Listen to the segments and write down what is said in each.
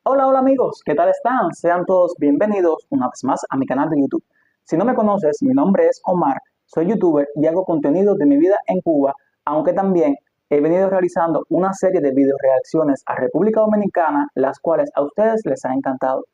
Hola amigos, ¿qué tal están? Sean todos bienvenidos una vez más a mi canal de YouTube. Si no me conoces, mi nombre es Omar, soy youtuber y hago contenido de mi vida en Cuba, aunque también he venido realizando una serie de video reacciones a República Dominicana, las cuales a ustedes les ha encantado.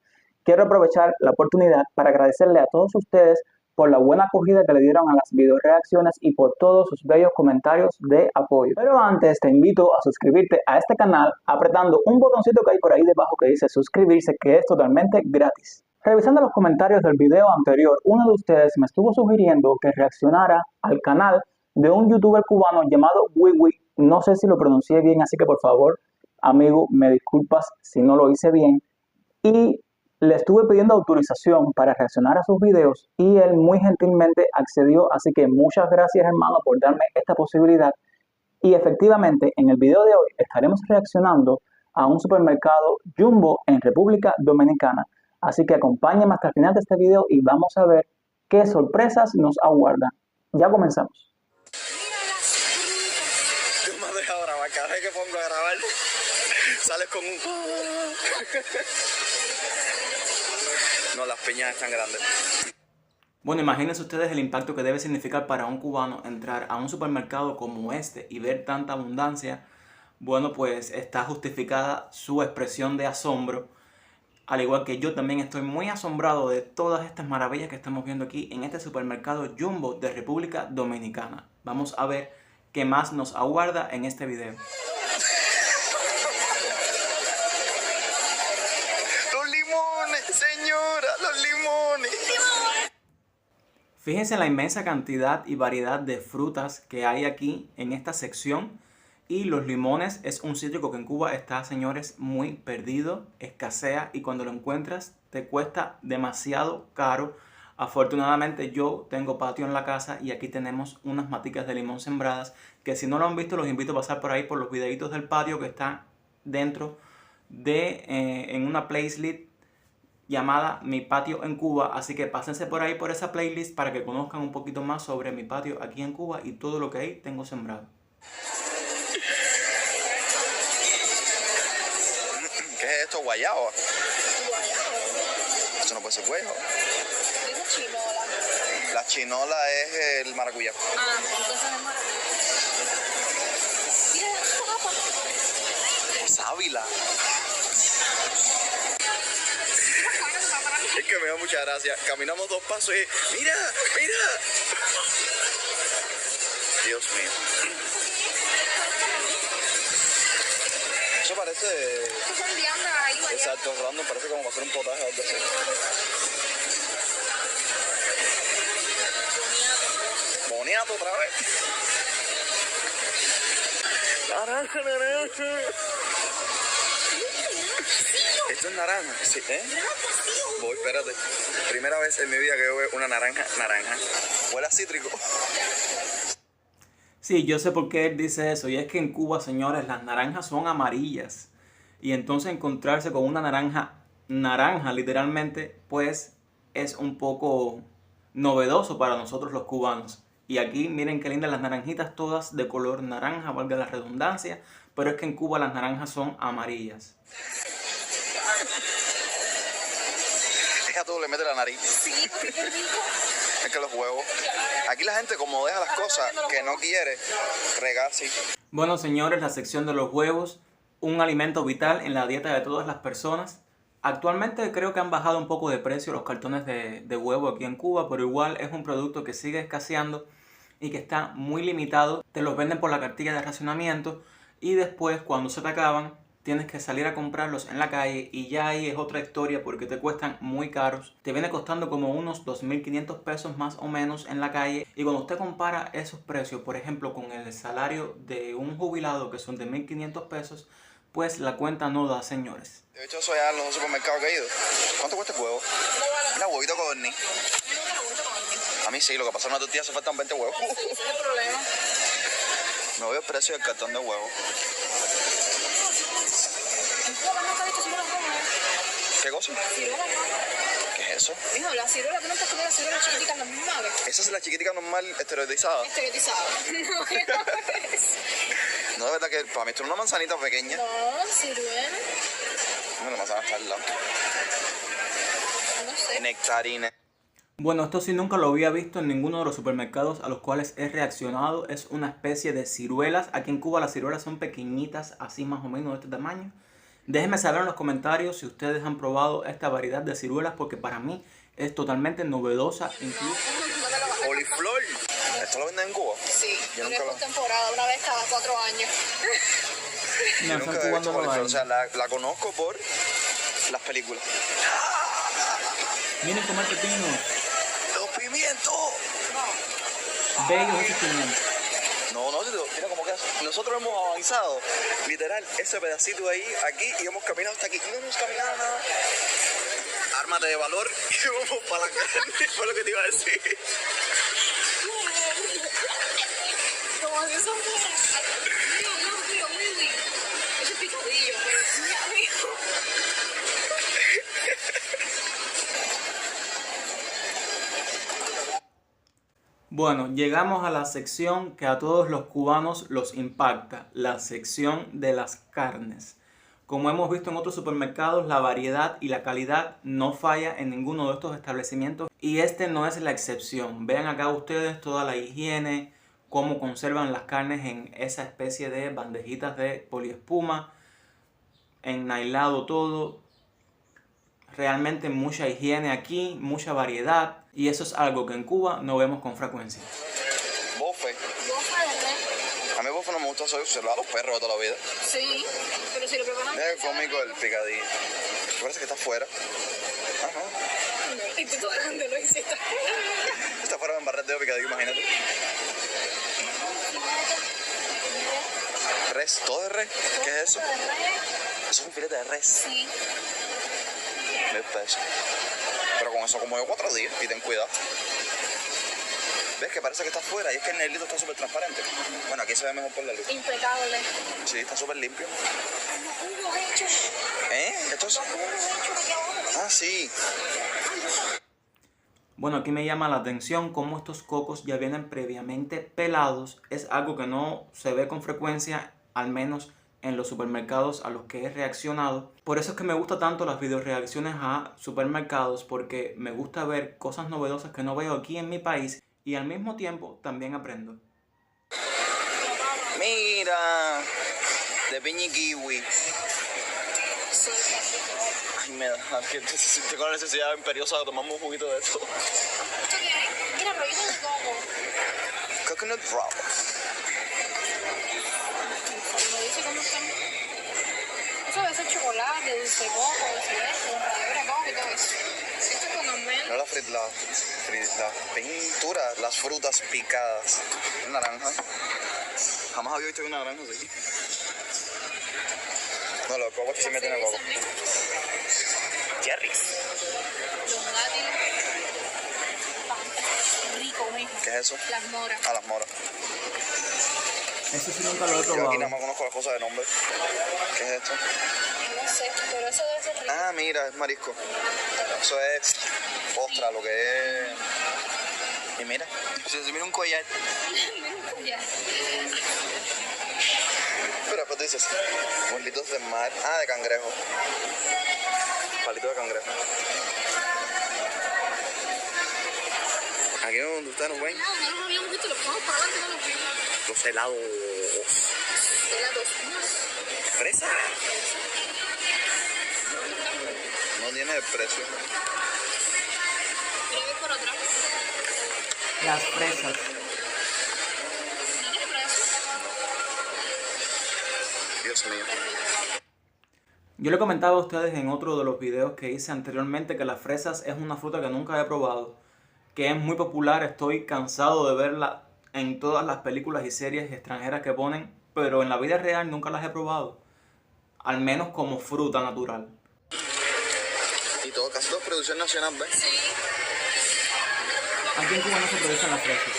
Quiero aprovechar la oportunidad para agradecerle a todos ustedes por la buena acogida que le dieron a las video reacciones y por todos sus bellos comentarios de apoyo. Pero antes te invito a suscribirte a este canal apretando un botoncito que hay por ahí debajo que dice suscribirse, que es totalmente gratis. Revisando los comentarios del video anterior, uno de ustedes me estuvo sugiriendo que reaccionara al canal de un youtuber cubano llamado Wiwi. No sé si lo pronuncié bien, así que por favor, amigo, me disculpas si no lo hice bien. Y le estuve pidiendo autorización para reaccionar a sus videos y él muy gentilmente accedió, así que muchas gracias hermano por darme esta posibilidad. Y efectivamente en el video de hoy estaremos reaccionando a un supermercado Jumbo en República Dominicana. Así que acompáñenme hasta el final de este video y vamos a ver qué sorpresas nos aguardan. Ya comenzamos. Tú me has dejado grabar, cada vez que pongo a grabar sales con un... No, las piñas están grandes. Bueno, imagínense ustedes el impacto que debe significar para un cubano entrar a un supermercado como este y ver tanta abundancia. Bueno, pues está justificada su expresión de asombro, al igual que yo también estoy muy asombrado de todas estas maravillas que estamos viendo aquí en este supermercado Jumbo de República Dominicana. Vamos a ver qué más nos aguarda en este video. ¡Los limones, señora! ¡Los limones! Fíjense en la inmensa cantidad y variedad de frutas que hay aquí en esta sección. Y los limones es un cítrico que en Cuba está, señores, muy perdido, escasea y cuando lo encuentras te cuesta demasiado caro. Afortunadamente yo tengo patio en la casa y aquí tenemos unas maticas de limón sembradas que si no lo han visto los invito a pasar por ahí por los videitos del patio que están dentro de en una playlist llamada Mi Patio en Cuba, así que pásense por ahí por esa playlist para que conozcan un poquito más sobre mi patio aquí en Cuba y todo lo que ahí tengo sembrado. ¿Qué es esto? ¿Guayaba? Eso no puede ser guayaba. Es chinola. La chinola es el maracuyá. Entonces es maracuyá. Mira, esta papa. Sábila. Es que me da mucha gracia. Caminamos 2 pasos y... ¡Mira! ¡Mira! Dios mío. Eso parece... Estos son viandas ahí, vaya. Exacto, random. Parece como hacer un potaje o algo así. Boniato otra vez. Naranja, naranja. Esto es naranja, sí, ¿eh? Voy, espérate. Primera vez en mi vida que yo veo una naranja. Huele a cítrico. Sí, yo sé por qué él dice eso. Y es que en Cuba, señores, las naranjas son amarillas. Y entonces encontrarse con una naranja literalmente, pues es un poco novedoso para nosotros los cubanos. Y aquí miren qué lindas las naranjitas, todas de color naranja, valga la redundancia. Pero es que en Cuba las naranjas son amarillas. Ella todo le mete la nariz. Sí, porque qué rico. Es que los huevos. Aquí la gente como deja las cosas que no quiere, rega así. Bueno, señores, la sección de los huevos, un alimento vital en la dieta de todas las personas. Actualmente creo que han bajado un poco de precio los cartones de huevo aquí en Cuba, pero igual es un producto que sigue escaseando y que está muy limitado. Te los venden por la cartilla de racionamiento y después cuando se te acaban tienes que salir a comprarlos en la calle y ya ahí es otra historia porque te cuestan muy caros. Te viene costando como unos 2.500 pesos más o menos en la calle. Y cuando usted compara esos precios, por ejemplo, con el salario de un jubilado que son de 1.500 pesos, pues la cuenta no da, señores. De hecho, eso ya en los supermercados que he ido. ¿Cuánto cuesta el huevo? Una huevito codorní. A mí sí, lo que pasa es que una tortilla se faltan 20 huevos. Ese es el problema. No veo el precio del cartón de huevo. ¿Qué cosa? Ciruela, ¿no? ¿Qué es eso? Hijo, la ciruela, tú no te comes la ciruela chiquitita normal. Esa es la chiquitica normal esteroidizada. Esterilizada. No, No, de verdad que para mí esto es una manzanita pequeña. no, ciruela. La manzana está al lado. No sé. Nectarines. Bueno, esto sí nunca lo había visto en ninguno de los supermercados a los cuales he reaccionado. Es una especie de ciruelas. Aquí en Cuba las ciruelas son pequeñitas, así más o menos de este tamaño. Déjenme saber en los comentarios si ustedes han probado esta variedad de ciruelas, porque para mí es totalmente novedosa. Incluso Coliflor. ¿Esto lo venden en Cuba? Sí, Yo pero nunca es por lo... temporada, una vez cada 4 años. no, Yo son nunca he cubanos visto no coliflor. hay. O sea, la conozco por las películas. Miren comer pepinos. ¡Los pimientos! Bellos esos pimientos. No, mira cómo queda. Nosotros hemos avanzado, literal, ese pedacito ahí, aquí, y hemos caminado hasta aquí. No hemos caminado nada. Ármate de valor y vamos para la carne, fue lo que te iba a decir. Como si eso fuera. Mira, Willy. Ese picadillo, pero es mi amigo. Bueno, llegamos a la sección que a todos los cubanos los impacta, la sección de las carnes. Como hemos visto en otros supermercados, la variedad y la calidad no falla en ninguno de estos establecimientos y este no es la excepción. Vean acá ustedes toda la higiene, cómo conservan las carnes en esa especie de bandejitas de poliespuma, ennailado todo. Realmente mucha higiene aquí, mucha variedad, y eso es algo que en Cuba no vemos con frecuencia. Bofe. Bofa de res. A mí bofe no me gusta, se lo da a los perros de toda la vida. Sí, pero si lo preparan. Es cómico el picadillo. Parece que está afuera. Ajá. Y tú toda grande lo hiciste. Está afuera en barret de picadillo, imagínate. Res, todo es res. ¿Qué es eso? Eso es un filete de res. Sí. 1000 pesos. Pero con eso como yo 4 días y ten cuidado. ¿Ves que parece que está afuera? Y es que el negrito está súper transparente. Bueno, aquí se ve mejor por la luz. Impecable. Sí, está súper limpio. Los jugos hechos. ¿Esto es? Los jugos hechos aquí abajo. Ah, sí. Bueno, aquí me llama la atención cómo estos cocos ya vienen previamente pelados. Es algo que no se ve con frecuencia, al menos en los supermercados a los que he reaccionado. Por eso es que me gusta tanto las videoreacciones a supermercados, porque me gusta ver cosas novedosas que no veo aquí en mi país y al mismo tiempo también aprendo. Mira, de piña y kiwi. Ay, me da que tengo la necesidad imperiosa de tomarme un juguito de esto. ¿Esto qué es? Mira, rollitos de coco. Coconut roll. Me dice cómo están. Eso debe ser chocolate, dulce de coco, dulce de leche, ralladura de coco y todo eso. Esto es con almendras. No la pintura, las frutas picadas. Naranja. Jamás había visto una naranja así. No, los cocos sí meten el coco. Cherries. Los dátiles. Rico mismo. ¿Qué es eso? Las moras. Ah, las moras. Eso sí nunca lo he Yo probado. aquí nada más conozco las cosas de nombre. ¿Qué es esto? No sé, pero eso debe ser rico. Ah, mira, es marisco. Eso es ostra, lo que es. Y mira, mira un collar. Ya. Pero después tú dices, muslitos de mar. Ah, de cangrejo. Palito de cangrejo. Aquí donde ustedes nos ven, No los habíamos visto, los pasamos por adelante, no los vimos. los helados. Helados. ¿Fresa? No tiene precio. Quiero ver por atrás. Las fresas. ¿No tiene precio? Dios mío. Yo le comentaba a ustedes en otro de los videos que hice anteriormente que las fresas es una fruta que nunca he probado, que es muy popular, estoy cansado de verla en todas las películas y series extranjeras que ponen, pero en la vida real nunca las he probado, al menos como fruta natural. Y todo, casi todo es producción nacional, ¿ves? Sí. Aquí en Cuba no se producen las fresas.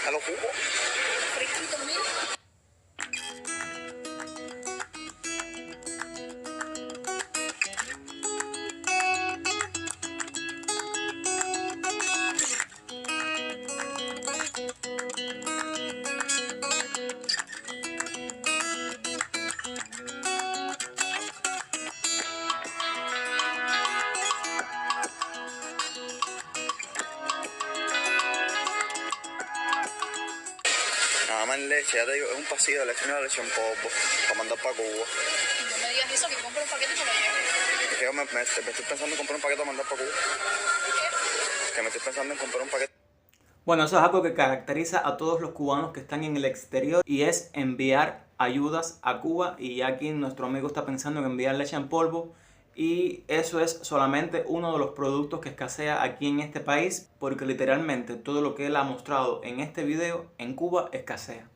A los jugos. Fresquito, mira. leche, ya te digo, es un pasillo de leche, una leche en polvo para mandar para Cuba. No me digas eso, que compro un paquete y me lo llevo. Es que yo me estoy pensando en comprar un paquete para mandar para Cuba. Que me estoy pensando en comprar un paquete. Bueno, eso es algo que caracteriza a todos los cubanos que están en el exterior y es enviar ayudas a Cuba. Y aquí nuestro amigo está pensando en enviar leche en polvo y eso es solamente uno de los productos que escasea aquí en este país, porque literalmente todo lo que él ha mostrado en este video en Cuba escasea.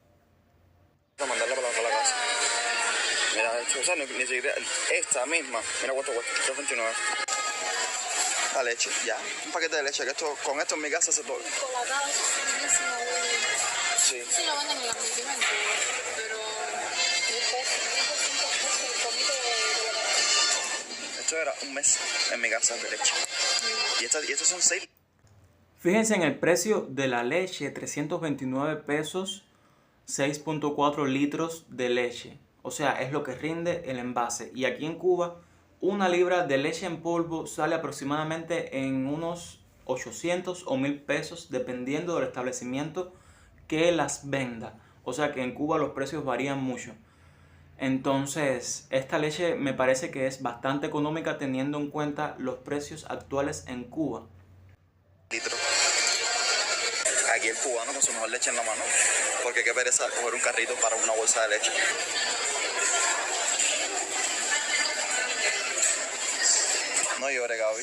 Para mandarla para la casa. Mira, o sea, ni siquiera esta misma, mira cuánto cuesta, 2.29. La leche, ya, un paquete de leche, que esto, con esto en mi casa se todo. Chocolate, eso es buenísimo, güey. Sí. Sí lo venden en la multimedia, pero 1.200 pesos el pomito de Esto era un mes en mi casa de leche. Y estos son 6. Fíjense en el precio de la leche, 329 pesos, 6.4 litros de leche. O sea, es lo que rinde el envase. Y aquí en Cuba, una libra de leche en polvo sale aproximadamente en unos 800 o 1000 pesos, dependiendo del establecimiento que las venda. O sea que en Cuba los precios varían mucho. Entonces, esta leche me parece que es bastante económica teniendo en cuenta los precios actuales en Cuba. Litros. Aquí el cubano con su mejor leche en la mano, porque qué pereza coger un carrito para una bolsa de leche. No llores, Gaby,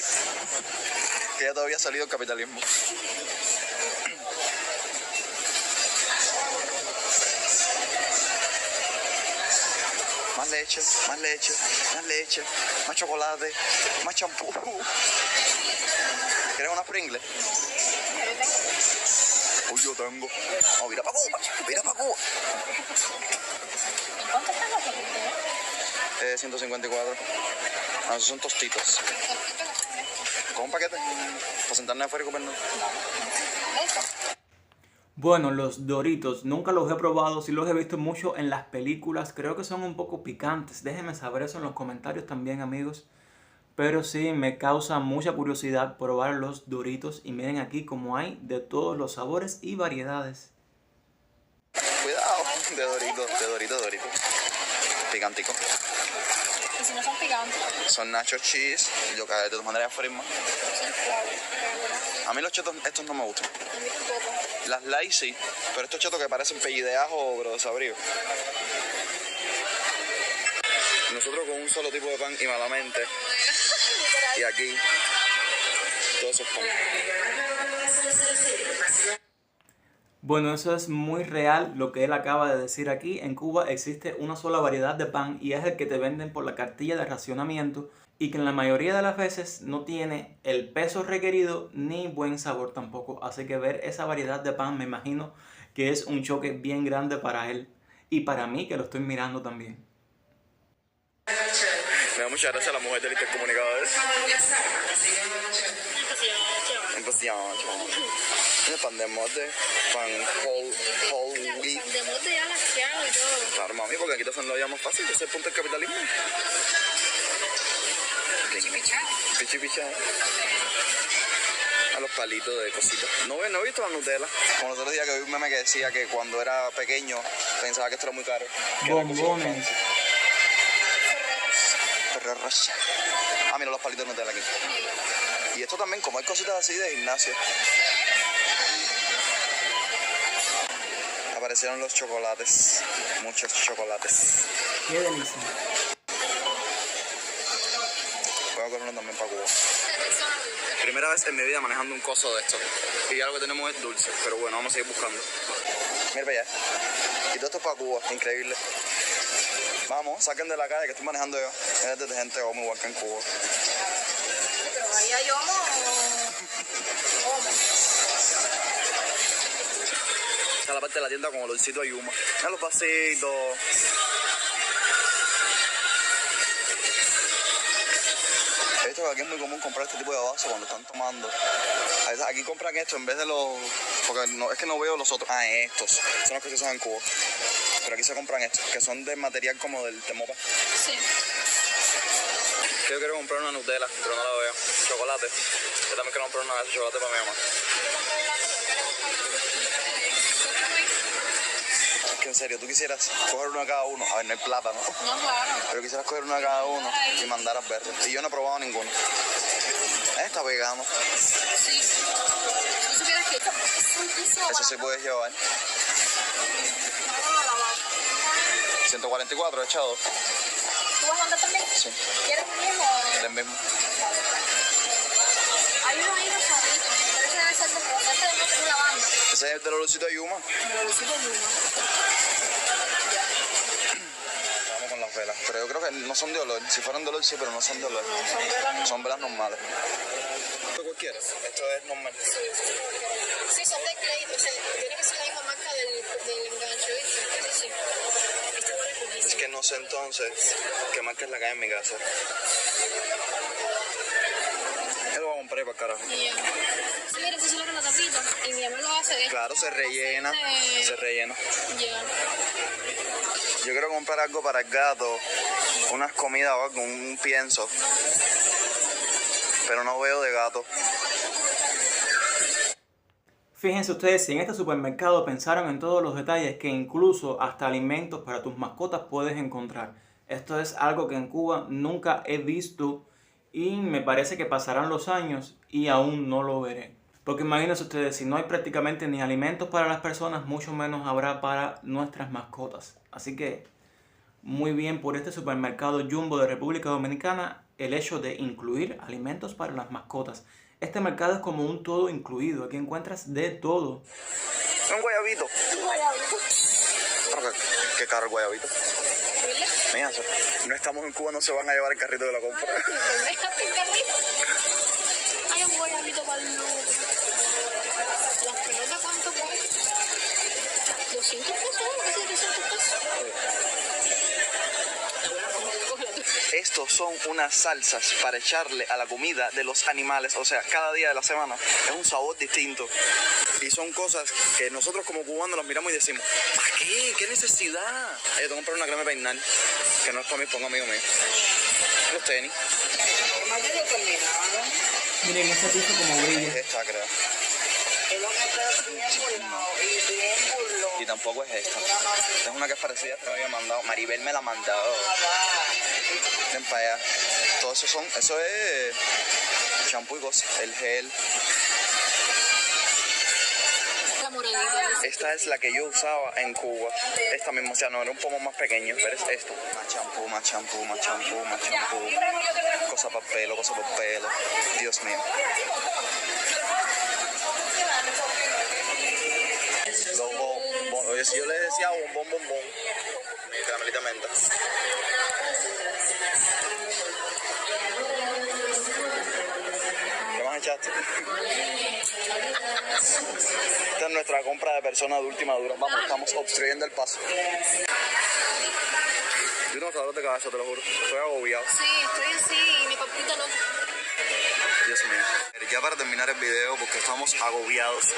que ya todavía ha salido el capitalismo. Más leche, más leche, más leche, más chocolate, más champú. ¿Quieres unas Pringles? Uy, yo tengo. Oh, mira para Cuba, mira para Cuba. ¿En cuánto están los paquetes? 154. No, esos son tostitos. ¿Con un paquete? ¿Para sentarnos afuera y comernos? Eso. Bueno, los Doritos nunca los he probado, sí los he visto mucho en las películas, creo que son un poco picantes, déjenme saber eso en los comentarios también, amigos. Pero sí, me causa mucha curiosidad probar los Doritos y miren aquí como hay de todos los sabores y variedades. Cuidado, de Dorito. Picantico. Y si no son picantes, Son nacho cheese, yo que de todas maneras frisma. son suaves. A mí los chetos estos no me gustan. A mí tampoco. Las light sí, pero estos chetos que parecen pelli de ajo, bro, desabrido. Nosotros con un solo tipo de pan y malamente. Y aquí, todos esos pan. Bueno, eso es muy real lo que él acaba de decir aquí. En Cuba existe una sola variedad de pan y es el que te venden por la cartilla de racionamiento y que en la mayoría de las veces no tiene el peso requerido ni buen sabor tampoco. Así que ver esa variedad de pan me imagino que es un choque bien grande para él y para mí que lo estoy mirando también. Me da mucha gracia la mujer del intercomunicador. El pan de molde, pan whole wheat. De molde ya laqueado y todo. Claro, mami, porque aquí te hacen la vida más fácil, ese es el punto del capitalismo. Pichipichado. A los palitos de cositas. No he visto la Nutella. Como los otros días que vi un meme que decía que cuando era pequeño pensaba que esto era muy caro. Bombones. Ah, mira los palitos de Nutella aquí. Y esto también, como hay cositas así de gimnasio. Aparecieron los chocolates, muchos chocolates. Qué delicia. Voy a coger uno también para Cuba. Primera vez en mi vida manejando un coso de esto. Y ya lo que tenemos es dulce, pero bueno, vamos a seguir buscando. Mira para allá. Y todo esto es para Cuba, increíble. Vamos, saquen de la calle que estoy manejando yo. Es detergente Omo igual que en Cuba. Pero ahí hay Omo. Está la parte de la tienda con olorcito a yuma. Mira los vasitos. He visto que aquí es muy común comprar este tipo de vasos cuando están tomando. Aquí compran esto en vez de los... Porque no, es que no veo los otros. Ah, estos. Son los que se usan en Cuba. Pero aquí se compran estos, que son de material como del temopa. Sí. Yo quiero comprar una Nutella, pero no la veo. Chocolate. Yo también quiero comprar una de esos chocolates para mi mamá. Es que en serio, tú quisieras coger uno de cada uno. A ver, no hay plata, ¿no? No, claro. Pero quisieras coger uno de cada uno y mandar a ver. Y yo no he probado ninguno. Está vegano. Sí. Si supieras que esto es riquísimo. Eso sí puedes llevar. 144 echado. ¿Tú vas a mandar también? Sí. ¿Quieres el mismo? El mismo. Hay uno ahí rosadito, pero ese debe ser de rosa, este no tiene lavanda. Ese es el del olorcito de Yuma. El olorcito de luna. Vamos con las velas. Pero yo creo que no son de olor. Si fueran de olor, sí, pero no son de olor. No, son velas. Son velas normales. ¿Esto cualquiera? Esto es normal. Sí, son de clay, o sea, tiene que ser la misma marca del enganche, ¿viste? Eso sí. Este huele riquísimo. Es que no sé entonces qué marca es la que hay en mi casa. Yo lo voy a comprar para el carajo. Sí, mira, eso se lo con la tapita y mi mamá lo hace. Claro, se rellena. Se rellena. Ya. Yo quiero comprar algo para el gato. Unas comidas o algo, un pienso. Pero no veo de gato. Fíjense ustedes, si en este supermercado pensaron en todos los detalles que incluso hasta alimentos para tus mascotas puedes encontrar. Esto es algo que en Cuba nunca he visto y me parece que pasarán los años y aún no lo veré. Porque imagínense ustedes, si no hay prácticamente ni alimentos para las personas, mucho menos habrá para nuestras mascotas. Así que muy bien por este supermercado Jumbo de República Dominicana el hecho de incluir alimentos para las mascotas. Este mercado es como un todo incluido. Aquí encuentras de todo. Un guayabito. Pero qué caro el guayabito. Mira, no estamos en Cuba, no se van a llevar el carrito de la compra. Déjate el carrito. Hay un guayabito para el loco. ¿Las pelotas cuánto cuesta? 200 pesos, ¿qué es 200 pesos? Estos son unas salsas para echarle a la comida de los animales, o sea, cada día de la semana es un sabor distinto. Y son cosas que nosotros como cubanos las miramos y decimos, ¿para qué? ¿Qué necesidad? Yo tengo que comprar una crema de peinar, que no es para mí, para un amigo mío. Los tenis. Miren ese piso como brilla. Esta, creo. Y tampoco es esta. Esta es una que es parecida, que me había mandado. Maribel me la ha mandado. Ven para allá. Todo eso es champú y cosas. El gel. La moradita. Esta es la que yo usaba en Cuba. Esta misma, o sea, no era un poco más pequeño, pero es esto. Más champú, más champú, más champú, más champú. Cosa para pelo, cosa para pelo. Dios mío. Yo les decía bombón. Caramelita menta. ¿Qué más echaste? Esta es nuestra compra de personas de última dura. Vamos, estamos obstruyendo el paso. Yo no dolor de cabeza, te lo juro. Estoy agobiado. Sí, estoy así, mi papita no. Dios mío. Ya para terminar el video, porque estamos agobiados,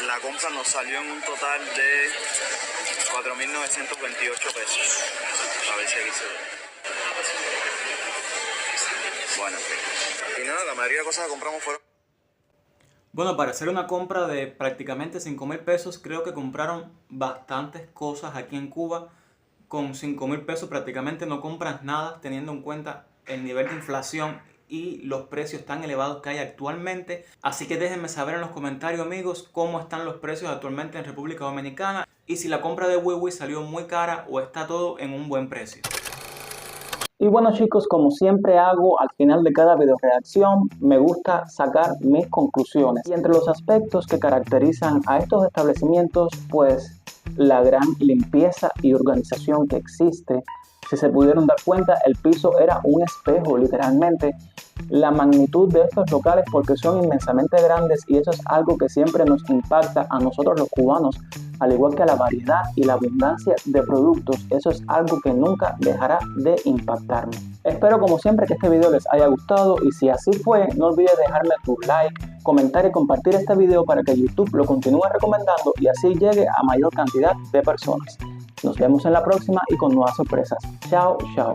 la compra nos salió en un total de 4.928 pesos. A ver si aquí se ve. Bueno, y nada, la mayoría de cosas que compramos fueron... Bueno, para hacer una compra de prácticamente 5.000 pesos, creo que compraron bastantes cosas aquí en Cuba. Con 5.000 pesos prácticamente no compras nada, teniendo en cuenta el nivel de inflación y los precios tan elevados que hay actualmente. Así que déjenme saber en los comentarios, amigos, cómo están los precios actualmente en República Dominicana y si la compra de Wiwi salió muy cara o está todo en un buen precio. Y bueno, chicos, como siempre hago al final de cada video reacción, me gusta sacar mis conclusiones. Y entre los aspectos que caracterizan a estos establecimientos, pues la gran limpieza y organización que existe. Si se pudieron dar cuenta, el piso era un espejo, literalmente. La magnitud de estos locales, porque son inmensamente grandes, y eso es algo que siempre nos impacta a nosotros los cubanos, al igual que la variedad y la abundancia de productos. Eso es algo que nunca dejará de impactarme. Espero como siempre que este video les haya gustado, y si así fue, no olvides dejarme tu like, comentar y compartir este video para que YouTube lo continúe recomendando y así llegue a mayor cantidad de personas. Nos vemos en la próxima y con nuevas sorpresas. Chao, chao.